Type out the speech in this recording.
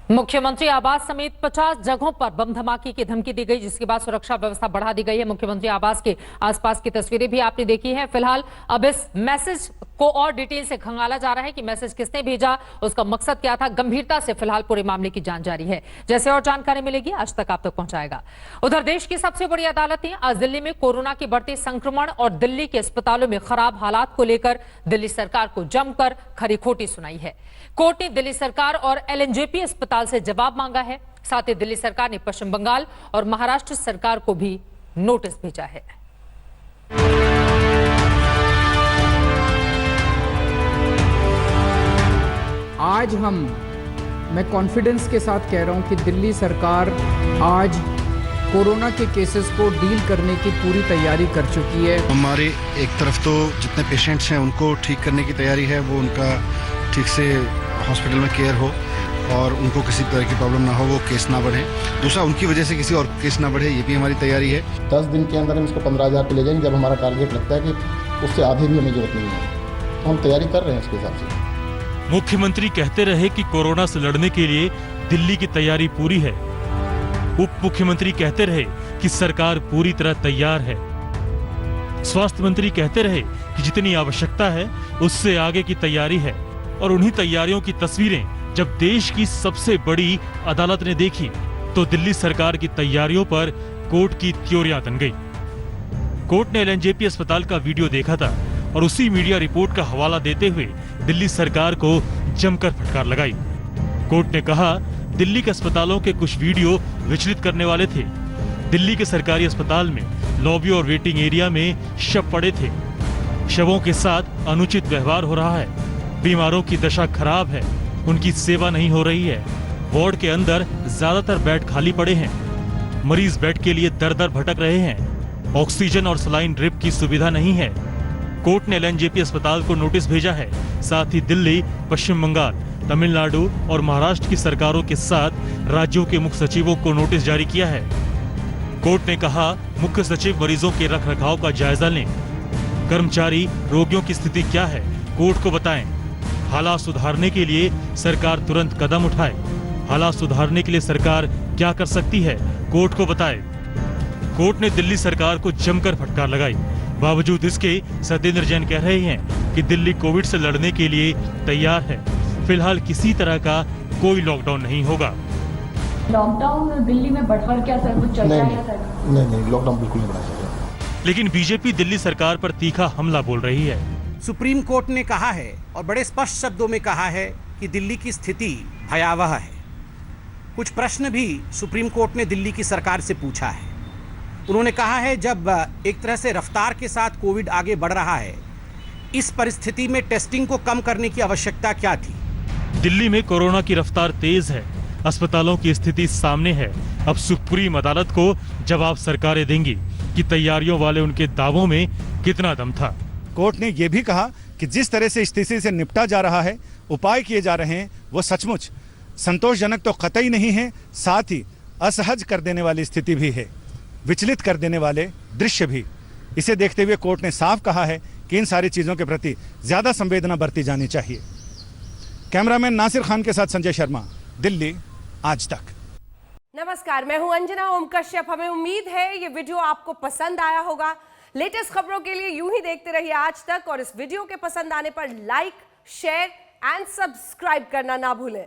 मुख्यमंत्री आवास समेत 50 जगहों पर बम धमाके की धमकी दी गई, जिसके बाद सुरक्षा व्यवस्था बढ़ा दी गई है। मुख्यमंत्री आवास के आसपास की तस्वीरें भी आपने देखी हैं। फिलहाल अब इस मैसेज को और डिटेल से खंगाला जा रहा है कि मैसेज किसने भेजा, उसका मकसद क्या था। गंभीरता से फिलहाल पूरे मामले की जांच जारी है। जैसे और जानकारी मिलेगी आज तक आप तक पहुंचाएगा। उधर देश की सबसे बड़ी अदालत ने आज दिल्ली में कोरोना के बढ़ते संक्रमण और दिल्ली के अस्पतालों में खराब हालात को लेकर दिल्ली सरकार को जमकर खरी खोटी सुनाई है। कोर्ट ने दिल्ली सरकार और एलएनजेपी अस्पताल से जवाब मांगा है। साथ ही दिल्ली सरकार ने पश्चिम बंगाल और महाराष्ट्र सरकार को भी नोटिस भेजा है। आज मैं कॉन्फिडेंस के साथ कह रहा हूं कि दिल्ली सरकार आज कोरोना के केसेस को डील करने की पूरी तैयारी कर चुकी है। हमारे एक तरफ तो जितने पेशेंट्स हैं उनको ठीक करने की तैयारी है, वो उनका ठीक से हॉस्पिटल में केयर हो और उनको किसी तरह की प्रॉब्लम ना हो, वो केस ना बढ़े। दूसरा, उनकी वजह से किसी और केस ना बढ़े, ये भी हमारी तैयारी है। 10 दिन के अंदर हम इसको 15,000 पे ले जाएंगे। जब हमारा टारगेट लगता है कि उससे आधे भी हमें जरूरत नहीं है, तो हम तैयारी कर रहे हैं उसके हिसाब से। मुख्यमंत्री कहते रहे कि कोरोना से लड़ने के लिए दिल्ली की तैयारी पूरी है। उप मुख्यमंत्री कहते रहे कि सरकार पूरी तरह तैयार है। स्वास्थ्य मंत्री कहते रहे कि जितनी आवश्यकता है उससे आगे की तैयारी है। और उन्हीं तैयारियों की तस्वीरें जब देश की सबसे बड़ी अदालत ने देखी तो दिल्ली सरकार की तैयारियों पर कोर्ट की त्योरियां तन गई। कोर्ट ने एलएनजेपी अस्पताल का वीडियो देखा था और उसी मीडिया रिपोर्ट का हवाला देते हुए दिल्ली सरकार को जमकर फटकार लगाई। कोर्ट ने कहा, दिल्ली के अस्पतालों के कुछ वीडियो विचलित करने वाले थे। दिल्ली के सरकारी अस्पताल में लॉबी और वेटिंग एरिया में शव पड़े थे। शवों के साथ अनुचित व्यवहार हो रहा है। बीमारों की दशा खराब है, उनकी सेवा नहीं हो रही है। वार्ड के अंदर ज्यादातर बेड खाली पड़े हैं। मरीज बेड के लिए दर दर भटक रहे हैं। ऑक्सीजन और सलाइन ड्रिप की सुविधा नहीं है। कोर्ट ने एलएनजेपी अस्पताल को नोटिस भेजा है। साथ ही दिल्ली, पश्चिम बंगाल, तमिलनाडु और महाराष्ट्र की सरकारों के साथ राज्यों के मुख्य सचिवों को नोटिस जारी किया है। कोर्ट ने कहा, मुख्य सचिव मरीजों के रखरखाव का जायजा लें। कर्मचारी, रोगियों की स्थिति क्या है, कोर्ट को बताएं। हालात सुधारने के लिए सरकार तुरंत कदम उठाए। हालात सुधारने के लिए सरकार क्या कर सकती है, कोर्ट को बताए। कोर्ट ने दिल्ली सरकार को जमकर फटकार लगाई। बावजूद इसके सत्येंद्र जैन कह रहे हैं कि दिल्ली कोविड से लड़ने के लिए तैयार है। फिलहाल किसी तरह का कोई लॉकडाउन नहीं होगा। लॉकडाउन दिल्ली में बढ़ क्या सर, कुछ चल रहा है सर? नहीं, लॉकडाउन बिल्कुल नहीं बढ़ा सकता। लेकिन बीजेपी दिल्ली सरकार पर तीखा हमला बोल रही है। सुप्रीम कोर्ट ने कहा है और बड़े स्पष्ट शब्दों में कहा है कि दिल्ली की स्थिति भयावह है। कुछ प्रश्न भी सुप्रीम कोर्ट ने दिल्ली की सरकार से पूछा है। उन्होंने कहा है, जब एक तरह से रफ्तार के साथ कोविड आगे बढ़ रहा है, इस परिस्थिति में टेस्टिंग को कम करने की आवश्यकता क्या थी? दिल्ली में कोरोना की रफ्तार तेज है, अस्पतालों की स्थिति सामने है। अब सुप्रीम अदालत को जवाब सरकारें देंगी कि तैयारियों वाले उनके दावों में कितना दम था। कोर्ट ने यह भी कहा कि जिस तरह से स्थिति से निपटा जा रहा है, उपाय किए जा रहे हैं, वो सचमुच संतोषजनक तो कतई नहीं है, साथ ही असहज कर देने वाली स्थिति भी है, विचलित कर देने वाले दृश्य भी। इसे देखते हुए कोर्ट ने साफ कहा है कि इन सारी चीजों के प्रति ज्यादा संवेदना बरती जानी चाहिए। कैमरामैन नासिर खान के साथ संजय शर्मा, दिल्ली, आज तक। नमस्कार, मैं हूं अंजना ओम कश्यप। हमें उम्मीद है ये वीडियो आपको पसंद आया होगा। लेटेस्ट खबरों के लिए यूं ही देखते रहिए आज तक, और इस वीडियो के पसंद आने पर लाइक, शेयर एंड सब्सक्राइब करना ना भूलें।